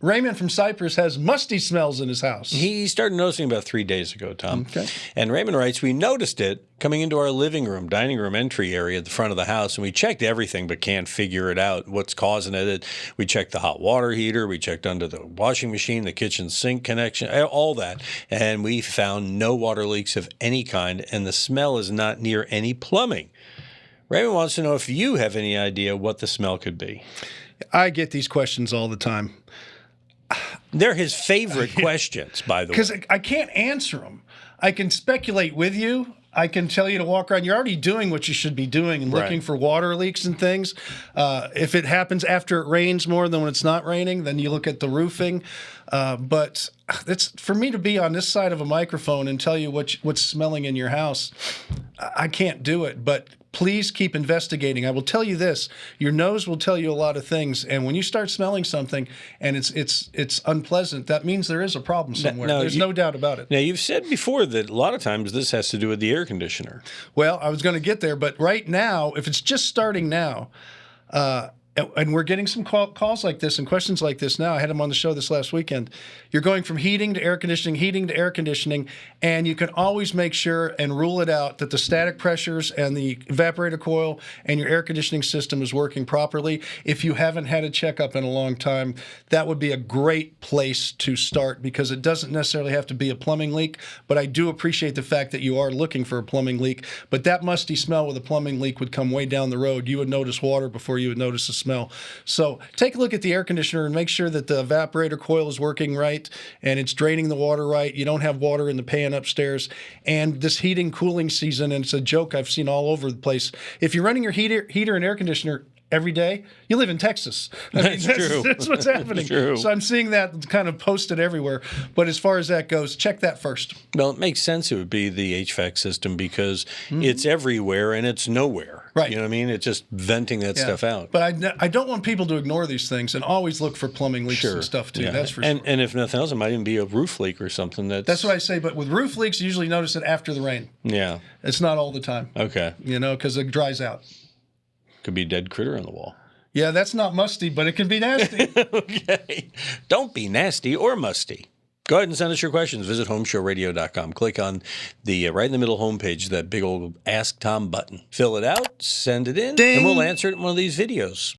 Raymond from Cyprus has musty smells in his house. He started noticing about 3 days ago, Tom. Okay. And Raymond writes, we noticed it coming into our living room, dining room entry area at the front of the house, and we checked everything but can't figure it out, what's causing it. We checked the hot water heater. We checked under the washing machine, the kitchen sink connection, all that. And we found no water leaks of any kind, and the smell is not near any plumbing. Raymond wants to know if you have any idea what the smell could be. I get these questions all the time. They're his favorite questions, by the way. Because I can't answer them. I can speculate with you. I can tell you to walk around. You're already doing what you should be doing and looking for water leaks and things. If it happens after it rains more than when it's not raining, then you look at the roofing. But it's for me to be on this side of a microphone and tell you what's smelling in your house. I can't do it. But please keep investigating. I will tell you this: your nose will tell you a lot of things, and when you start smelling something and it's unpleasant, that means there is a problem somewhere. There's no doubt about it. Now, you've said before that a lot of times this has to do with the air conditioner. Well, I was going to get there, but right now, if it's just starting now, and we're getting some calls like this and questions like this now. I had them on the show this last weekend. You're going from heating to air conditioning, and you can always make sure and rule it out that the static pressures and the evaporator coil and your air conditioning system is working properly. If you haven't had a checkup in a long time, that would be a great place to start, because it doesn't necessarily have to be a plumbing leak, but I do appreciate the fact that you are looking for a plumbing leak. But that musty smell with a plumbing leak would come way down the road. You would notice water before you would notice the smell. So take a look at the air conditioner and make sure that the evaporator coil is working right and it's draining the water right. You don't have water in the pan upstairs. And this heating, cooling season, and it's a joke I've seen all over the place. If you're running your heater and air conditioner every day, you live in Texas. That's true. That's what's happening. True. So I'm seeing that kind of posted everywhere. But as far as that goes, check that first. Well, it makes sense it would be the HVAC system, because it's everywhere and it's nowhere. Right. You know what I mean? It's just venting that stuff out. But I don't want people to ignore these things and always look for plumbing leaks and stuff too. That's for sure. And if nothing else, it might even be a roof leak or something. That's what I say. But with roof leaks, you usually notice it after the rain. Yeah. It's not all the time. Okay. Because it dries out. Could be a dead critter on the wall. Yeah, that's not musty, but it can be nasty. Okay. Don't be nasty or musty. Go ahead and send us your questions. Visit HomeShowRadio.com. Click on the right in the middle homepage, that big old Ask Tom button. Fill it out, send it in, Ding. and we'll answer it in one of these videos.